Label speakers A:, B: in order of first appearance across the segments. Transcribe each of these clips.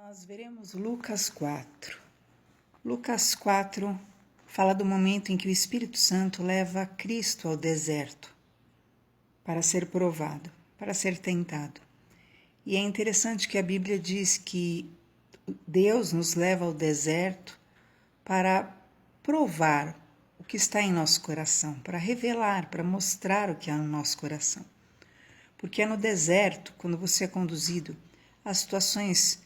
A: Nós veremos Lucas 4. Lucas 4 fala do momento em que o Espírito Santo leva Cristo ao deserto para ser provado, para ser tentado. E é interessante que a Bíblia diz que Deus nos leva ao deserto para provar o que está em nosso coração, para revelar, para mostrar o que há no nosso coração. Porque é no deserto, quando você é conduzido a situações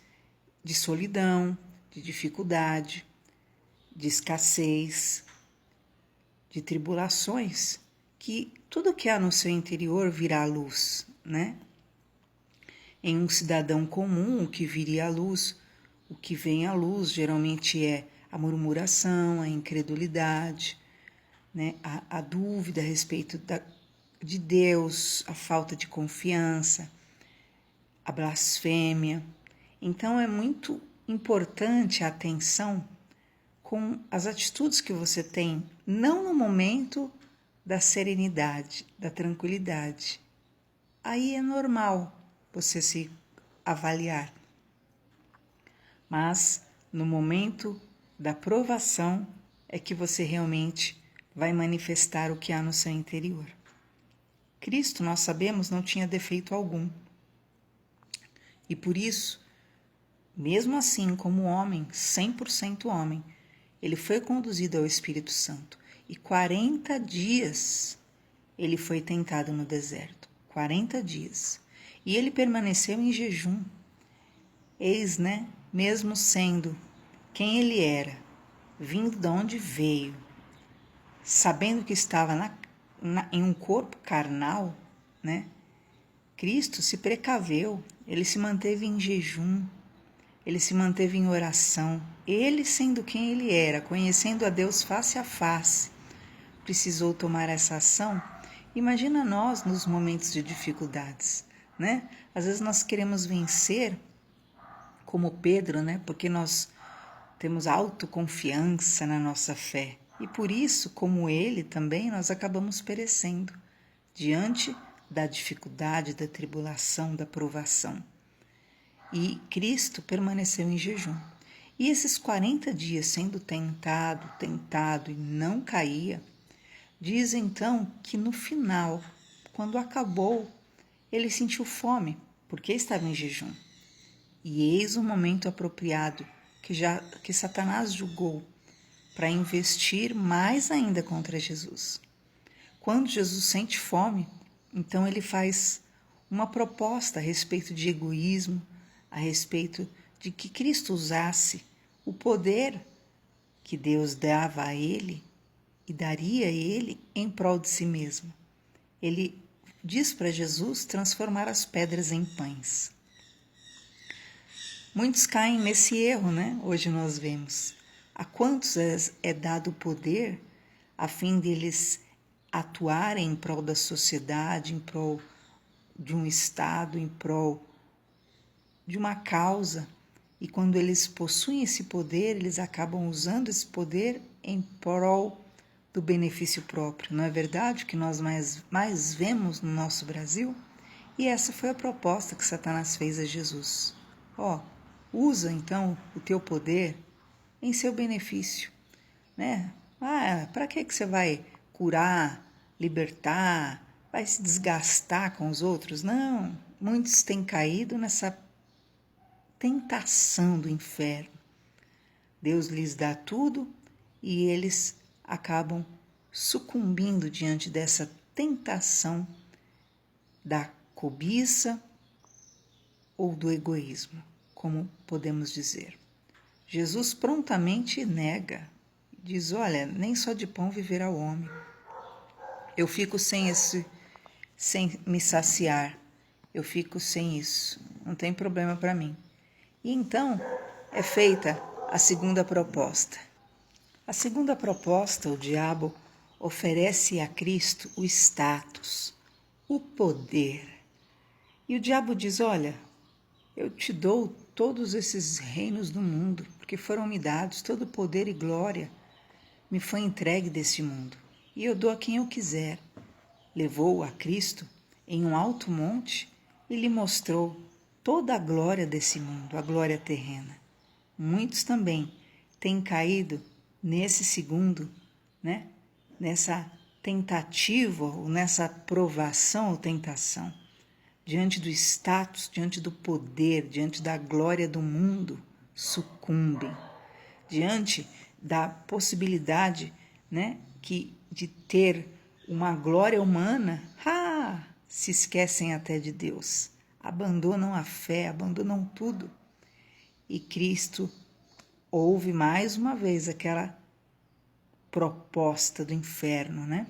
A: de solidão, de dificuldade, de escassez, de tribulações, que tudo que há no seu interior virá à luz, né? Em um cidadão comum, o que viria à luz, o que vem à luz geralmente é a murmuração, a incredulidade, né? a dúvida a respeito de Deus, a falta de confiança, a blasfêmia. Então é muito importante a atenção com as atitudes que você tem, não no momento da serenidade, da tranquilidade. Aí é normal você se avaliar. Mas no momento da provação é que você realmente vai manifestar o que há no seu interior. Cristo, nós sabemos, não tinha defeito algum. E por isso, mesmo assim, como homem, 100% homem, ele foi conduzido ao Espírito Santo. E 40 dias ele foi tentado no deserto. 40 dias. E ele permaneceu em jejum. Eis, né? Mesmo sendo quem ele era, vindo de onde veio, sabendo que estava em um corpo carnal, né? Cristo se precaveu, ele se manteve em jejum, ele se manteve em oração. Ele, sendo quem ele era, conhecendo a Deus face a face, precisou tomar essa ação. Imagina nós nos momentos de dificuldades, né? Às vezes nós queremos vencer como Pedro, né? Porque nós temos autoconfiança na nossa fé. E por isso, como ele também, nós acabamos perecendo diante da dificuldade, da tribulação, da provação. E Cristo permaneceu em jejum. E esses 40 dias sendo tentado e não caía, diz então que no final, quando acabou, ele sentiu fome, porque estava em jejum. E eis o momento apropriado que Satanás julgou para investir mais ainda contra Jesus. Quando Jesus sente fome, então ele faz uma proposta a respeito de egoísmo, a respeito de que Cristo usasse o poder que Deus dava a ele e daria a ele em prol de si mesmo. Ele diz para Jesus transformar as pedras em pães. Muitos caem nesse erro, né? Hoje nós vemos. A quantos é dado o poder a fim deles atuarem em prol da sociedade, em prol de um Estado, em prol de uma causa, e quando eles possuem esse poder, eles acabam usando esse poder em prol do benefício próprio. Não é verdade que nós mais vemos no nosso Brasil? E essa foi a proposta que Satanás fez a Jesus. Usa então o teu poder em seu benefício, né? Para que você vai curar, libertar, vai se desgastar com os outros? Não, muitos têm caído nessa tentação do inferno. Deus lhes dá tudo e eles acabam sucumbindo diante dessa tentação da cobiça ou do egoísmo, como podemos dizer. Jesus prontamente nega, diz, olha, nem só de pão viverá o homem. Eu fico sem me saciar, eu fico sem isso, não tem problema para mim. E então é feita a segunda proposta. A segunda proposta, o diabo oferece a Cristo o status, o poder. E o diabo diz, olha, eu te dou todos esses reinos do mundo, porque foram me dados, todo poder e glória me foi entregue deste mundo. E eu dou a quem eu quiser. Levou a Cristo em um alto monte e lhe mostrou toda a glória desse mundo, a glória terrena. Muitos também têm caído nesse segundo, né? Nessa tentativa ou nessa provação ou tentação, diante do status, diante do poder, diante da glória do mundo, sucumbem. Diante da possibilidade, né, de ter uma glória humana, se esquecem até de Deus, abandonam a fé, abandonam tudo. E Cristo ouve mais uma vez aquela proposta do inferno, né?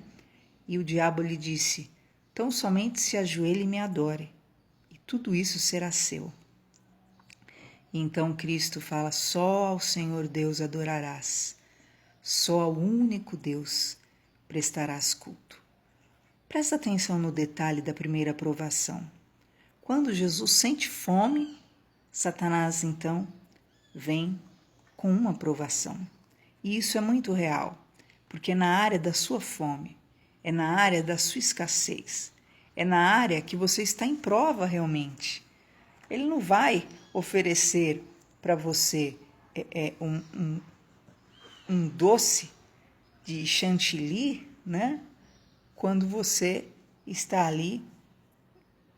A: E o diabo lhe disse: tão somente se ajoelhe e me adore, e tudo isso será seu. E então Cristo fala: só ao Senhor Deus adorarás, só ao único Deus prestarás culto. Presta atenção no detalhe da primeira provação. Quando Jesus sente fome, Satanás então vem com uma provação. E isso é muito real, porque é na área da sua fome, é na área da sua escassez, é na área que você está em prova realmente. Ele não vai oferecer para você um doce de chantilly, né? Quando você está ali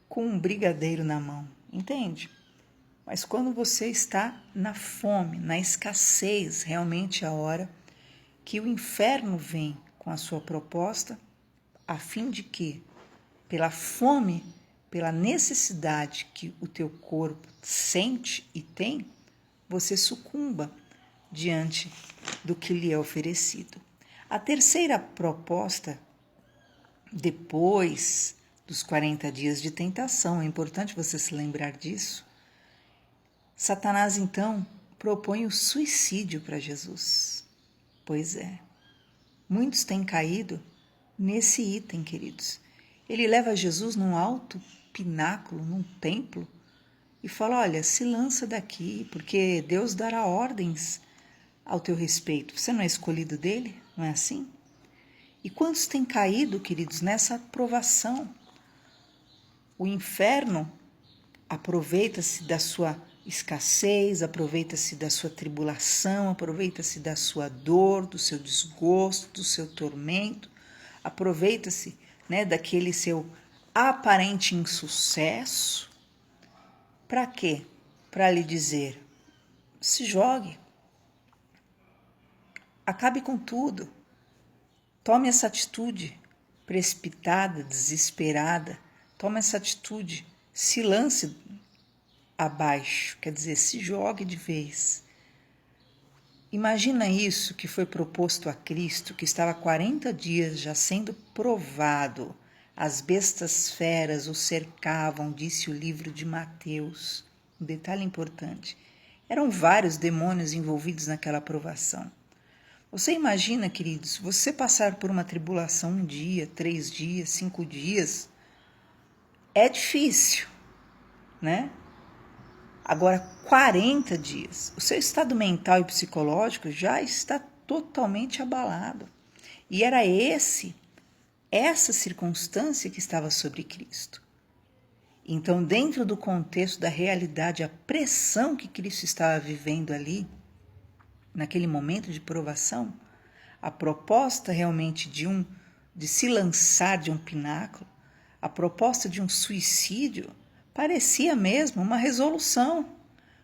A: com um brigadeiro na mão, entende? Mas quando você está na fome, na escassez, realmente é a hora que o inferno vem com a sua proposta, a fim de que, pela fome, pela necessidade que o teu corpo sente e tem, você sucumba diante do que lhe é oferecido. A terceira proposta, depois dos 40 dias de tentação, é importante você se lembrar disso, Satanás então propõe o suicídio para Jesus. Pois é, muitos têm caído nesse item, queridos. Ele leva Jesus num alto pináculo, num templo, e fala: olha, se lança daqui, porque Deus dará ordens ao teu respeito. Você não é escolhido dele? Não é assim? E quantos têm caído, queridos, nessa provação? O inferno aproveita-se da sua escassez, aproveita-se da sua tribulação, aproveita-se da sua dor, do seu desgosto, do seu tormento, aproveita-se, né, daquele seu aparente insucesso. Para quê? Para lhe dizer: se jogue, acabe com tudo, tome essa atitude precipitada, desesperada, tome essa atitude, se lance abaixo, quer dizer, se jogue de vez. Imagina isso que foi proposto a Cristo, que estava 40 dias já sendo provado. As bestas feras o cercavam, disse o livro de Mateus. Um detalhe importante: eram vários demônios envolvidos naquela provação. Você imagina, queridos, você passar por uma tribulação 1 dia, 3 dias, 5 dias, é difícil, né? Agora, 40 dias, o seu estado mental e psicológico já está totalmente abalado. E era essa circunstância que estava sobre Cristo. Então, dentro do contexto da realidade, a pressão que Cristo estava vivendo ali, naquele momento de provação, a proposta realmente de se lançar de um pináculo, a proposta de um suicídio, parecia mesmo uma resolução.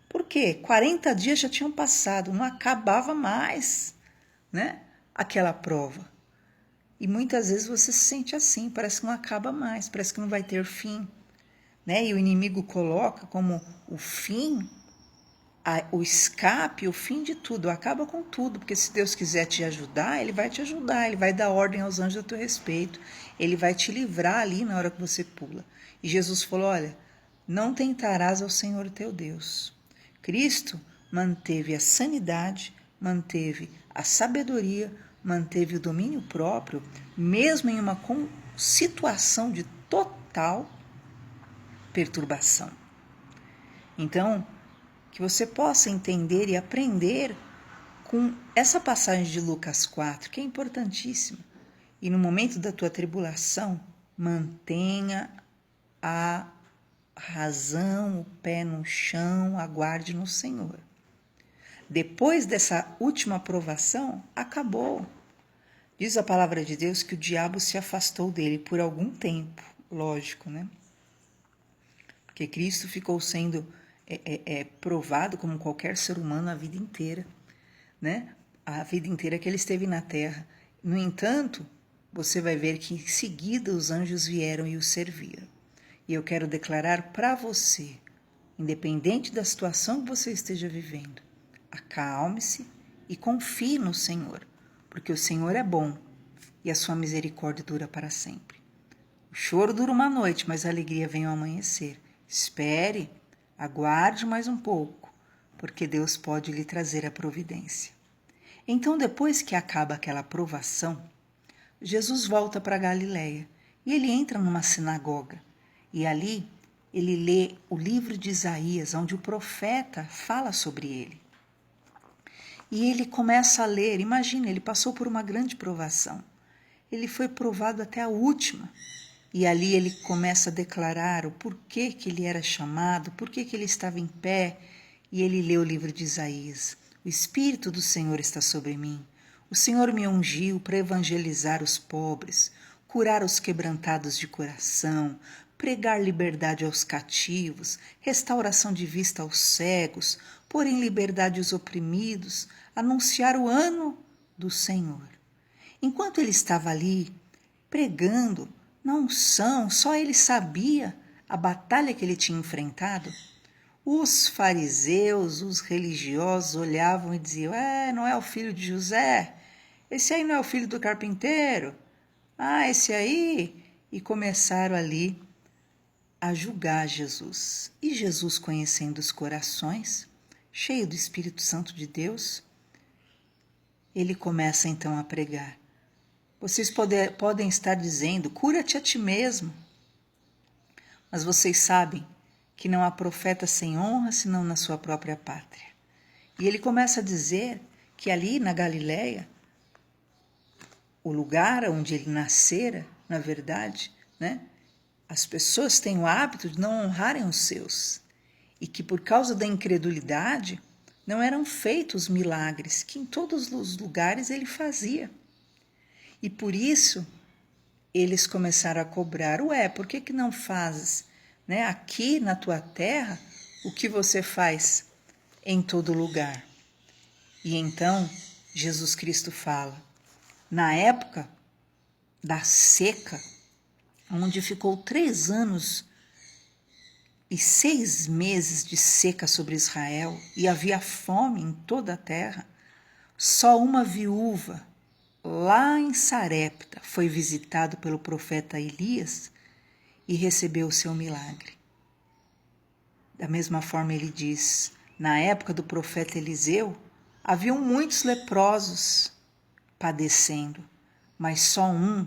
A: Por quê? 40 dias já tinham passado, não acabava mais, né, aquela prova. E muitas vezes você se sente assim, parece que não acaba mais, parece que não vai ter fim, né? E o inimigo coloca como o fim, o escape, o fim de tudo, acaba com tudo, porque se Deus quiser te ajudar, Ele vai te ajudar, Ele vai dar ordem aos anjos a teu respeito, Ele vai te livrar ali na hora que você pula. E Jesus falou: olha, não tentarás ao Senhor teu Deus. Cristo manteve a sanidade, manteve a sabedoria, manteve o domínio próprio, mesmo em uma situação de total perturbação. Então, que você possa entender e aprender com essa passagem de Lucas 4, que é importantíssima. E no momento da tua tribulação, mantenha razão, o pé no chão, aguarde no Senhor. Depois dessa última provação, acabou. Diz a palavra de Deus que o diabo se afastou dele por algum tempo, lógico, né? Porque Cristo ficou sendo provado como qualquer ser humano a vida inteira, né? A vida inteira que ele esteve na terra. No entanto, você vai ver que em seguida os anjos vieram e o serviram. E eu quero declarar para você, independente da situação que você esteja vivendo, acalme-se e confie no Senhor, porque o Senhor é bom e a sua misericórdia dura para sempre. O choro dura uma noite, mas a alegria vem ao amanhecer. Espere, aguarde mais um pouco, porque Deus pode lhe trazer a providência. Então, depois que acaba aquela provação, Jesus volta para Galiléia e ele entra numa sinagoga. E ali ele lê o livro de Isaías, onde o profeta fala sobre ele. E ele começa a ler, imagina, ele passou por uma grande provação. Ele foi provado até a última. E ali ele começa a declarar o porquê que ele era chamado, porquê que ele estava em pé. E ele lê o livro de Isaías. O Espírito do Senhor está sobre mim. O Senhor me ungiu para evangelizar os pobres, curar os quebrantados de coração, pregar liberdade aos cativos, restauração de vista aos cegos, pôr em liberdade os oprimidos, anunciar o ano do Senhor. Enquanto ele estava ali pregando, na unção, só ele sabia a batalha que ele tinha enfrentado. Os fariseus, os religiosos olhavam e diziam: não é o filho de José? Esse aí não é o filho do carpinteiro? Esse aí? E começaram ali a julgar Jesus. E Jesus, conhecendo os corações, cheio do Espírito Santo de Deus, ele começa então a pregar. Vocês podem estar dizendo: cura-te a ti mesmo. Mas vocês sabem que não há profeta sem honra senão na sua própria pátria. E ele começa a dizer que ali na Galiléia, o lugar onde ele nascera, na verdade, né, as pessoas têm o hábito de não honrarem os seus. E que por causa da incredulidade não eram feitos milagres que em todos os lugares ele fazia. E por isso eles começaram a cobrar: por que não fazes, né, aqui na tua terra o que você faz em todo lugar? E então Jesus Cristo fala: na época da seca, onde ficou 3 anos e 6 meses de seca sobre Israel e havia fome em toda a terra, só uma viúva lá em Sarepta foi visitado pelo profeta Elias e recebeu o seu milagre. Da mesma forma ele diz: na época do profeta Eliseu, haviam muitos leprosos padecendo, mas só um,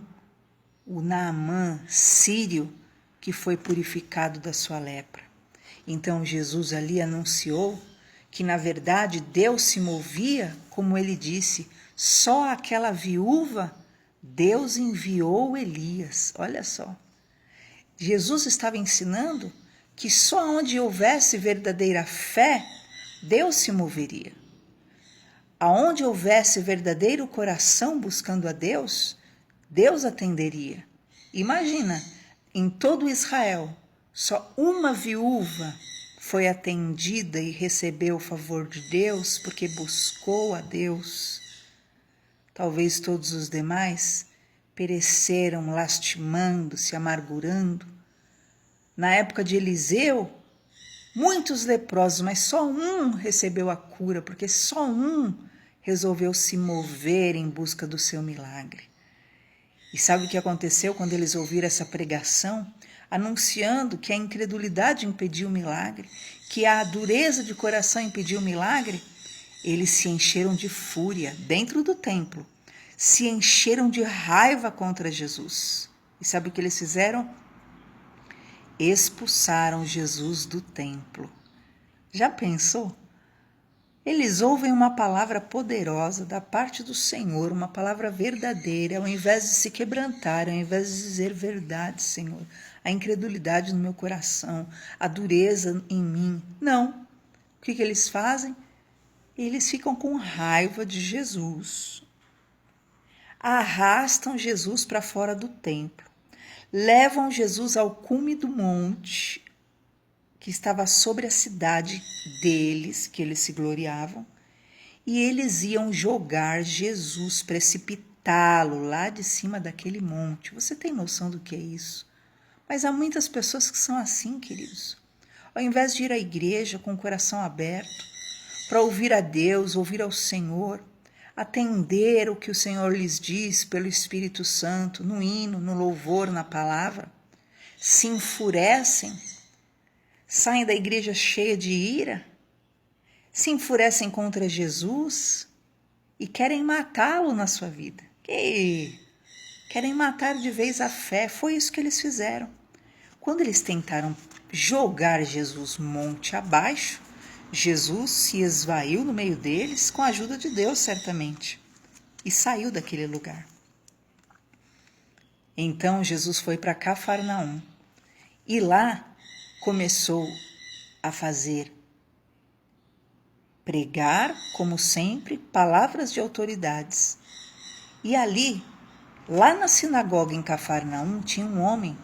A: o Naamã, sírio, que foi purificado da sua lepra. Então Jesus ali anunciou que, na verdade, Deus se movia, como ele disse, só aquela viúva, Deus enviou Elias. Olha só. Jesus estava ensinando que só onde houvesse verdadeira fé, Deus se moveria. Aonde houvesse verdadeiro coração buscando a Deus, Deus atenderia. Imagina, em todo Israel, só uma viúva foi atendida e recebeu o favor de Deus porque buscou a Deus. Talvez todos os demais pereceram lastimando-se, amargurando. Na época de Eliseu, muitos leprosos, mas só um recebeu a cura, porque só um resolveu se mover em busca do seu milagre. E sabe o que aconteceu quando eles ouviram essa pregação, anunciando que a incredulidade impediu o milagre, que a dureza de coração impediu o milagre? Eles se encheram de fúria dentro do templo, se encheram de raiva contra Jesus. E sabe o que eles fizeram? Expulsaram Jesus do templo. Já pensou? Eles ouvem uma palavra poderosa da parte do Senhor, uma palavra verdadeira, ao invés de se quebrantarem, ao invés de dizer verdade, Senhor, a incredulidade no meu coração, a dureza em mim. Não. O que eles fazem? Eles ficam com raiva de Jesus. Arrastam Jesus para fora do templo. Levam Jesus ao cume do monte, que estava sobre a cidade deles, que eles se gloriavam, e eles iam jogar Jesus, precipitá-lo lá de cima daquele monte. Você tem noção do que é isso? Mas há muitas pessoas que são assim, queridos. Ao invés de ir à igreja com o coração aberto, para ouvir a Deus, ouvir ao Senhor, atender o que o Senhor lhes diz pelo Espírito Santo, no hino, no louvor, na palavra, se enfurecem, saem da igreja cheia de ira, se enfurecem contra Jesus e querem matá-lo na sua vida. Querem matar de vez a fé. Foi isso que eles fizeram. Quando eles tentaram jogar Jesus monte abaixo, Jesus se esvaiu no meio deles com a ajuda de Deus, certamente, e saiu daquele lugar. Então Jesus foi para Cafarnaum e lá começou a pregar, como sempre, palavras de autoridades. E ali, lá na sinagoga em Cafarnaum, tinha um homem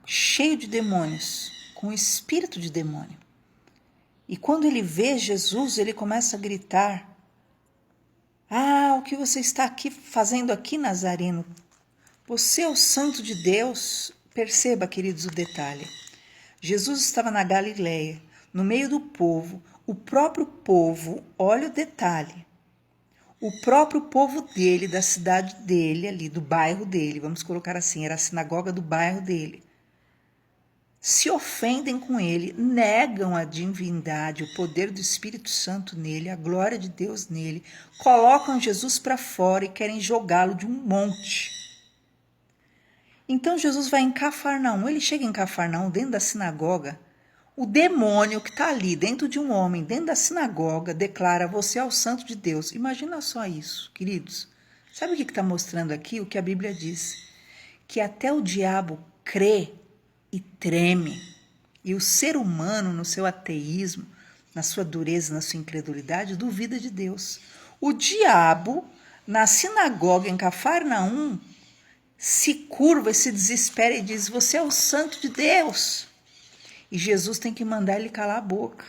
A: cheio de demônios, com espírito de demônio. E quando ele vê Jesus, ele começa a gritar: o que você está aqui fazendo aqui, Nazareno? Você é o santo de Deus. Perceba, queridos, o detalhe. Jesus estava na Galileia, no meio do povo. O próprio povo, olha o detalhe, o próprio povo dele, da cidade dele, ali do bairro dele, vamos colocar assim, era a sinagoga do bairro dele, se ofendem com ele, negam a divindade, o poder do Espírito Santo nele, a glória de Deus nele, colocam Jesus para fora e querem jogá-lo de um monte. Então Jesus vai em Cafarnaum, ele chega em Cafarnaum, dentro da sinagoga, o demônio que está ali dentro de um homem, dentro da sinagoga, declara: você é o santo de Deus. Imagina só isso, queridos. Sabe o que está mostrando aqui? O que a Bíblia diz? Que até o diabo crê e treme. E o ser humano, no seu ateísmo, na sua dureza, na sua incredulidade, duvida de Deus. O diabo, na sinagoga em Cafarnaum, se curva e se desespera e diz: você é o santo de Deus. E Jesus tem que mandar ele calar a boca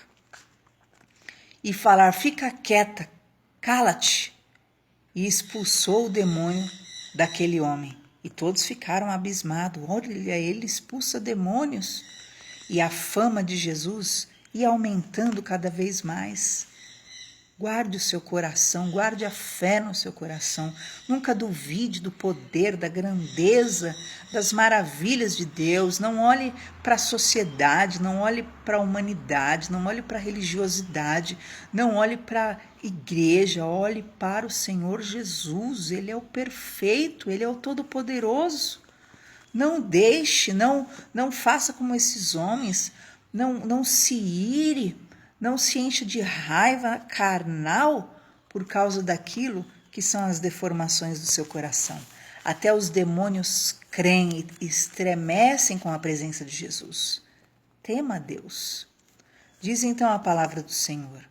A: e falar: fica quieta, cala-te. E expulsou o demônio daquele homem. E todos ficaram abismados. Olha, ele expulsa demônios. E a fama de Jesus ia aumentando cada vez mais. Guarde o seu coração, guarde a fé no seu coração. Nunca duvide do poder, da grandeza, das maravilhas de Deus. Não olhe para a sociedade, não olhe para a humanidade, não olhe para a religiosidade, não olhe para a igreja, olhe para o Senhor Jesus. Ele é o perfeito, Ele é o todo-poderoso. Não deixe, não faça como esses homens, não se ire, não se encha de raiva carnal por causa daquilo que são as deformações do seu coração. Até os demônios creem e estremecem com a presença de Jesus. Tema a Deus. Diz então a palavra do Senhor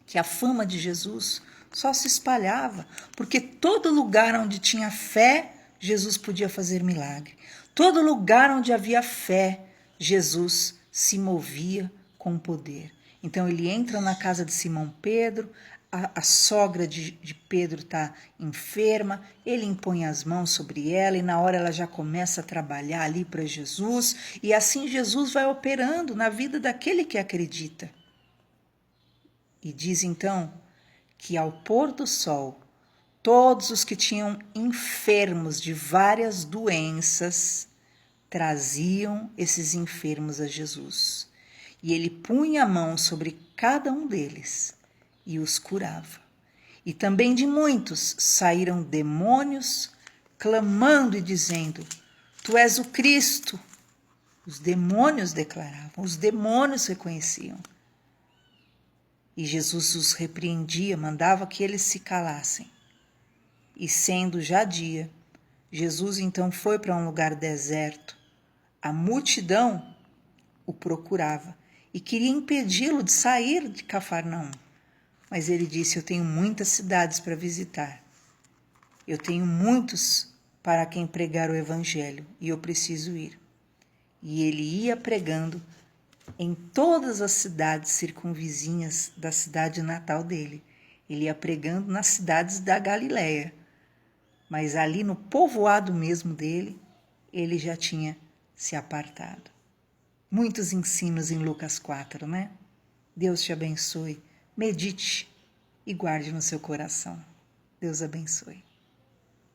A: que a fama de Jesus só se espalhava, porque todo lugar onde tinha fé, Jesus podia fazer milagre. Todo lugar onde havia fé, Jesus se movia com poder. Então ele entra na casa de Simão Pedro, a sogra de Pedro está enferma, ele impõe as mãos sobre ela e na hora ela já começa a trabalhar ali para Jesus, e assim Jesus vai operando na vida daquele que acredita. E diz então que ao pôr do sol, todos os que tinham enfermos de várias doenças traziam esses enfermos a Jesus. E ele punha a mão sobre cada um deles e os curava. E também de muitos saíram demônios, clamando e dizendo: tu és o Cristo. Os demônios declaravam, os demônios reconheciam. E Jesus os repreendia, mandava que eles se calassem. E sendo já dia, Jesus então foi para um lugar deserto. A multidão o procurava e queria impedi-lo de sair de Cafarnaum. Mas ele disse: eu tenho muitas cidades para visitar. Eu tenho muitos para quem pregar o evangelho e eu preciso ir. E ele ia pregando em todas as cidades circunvizinhas da cidade natal dele. Ele ia pregando nas cidades da Galileia. Mas ali no povoado mesmo dele, ele já tinha se apartado. Muitos ensinos em Lucas 4, né? Deus te abençoe. Medite e guarde no seu coração. Deus abençoe.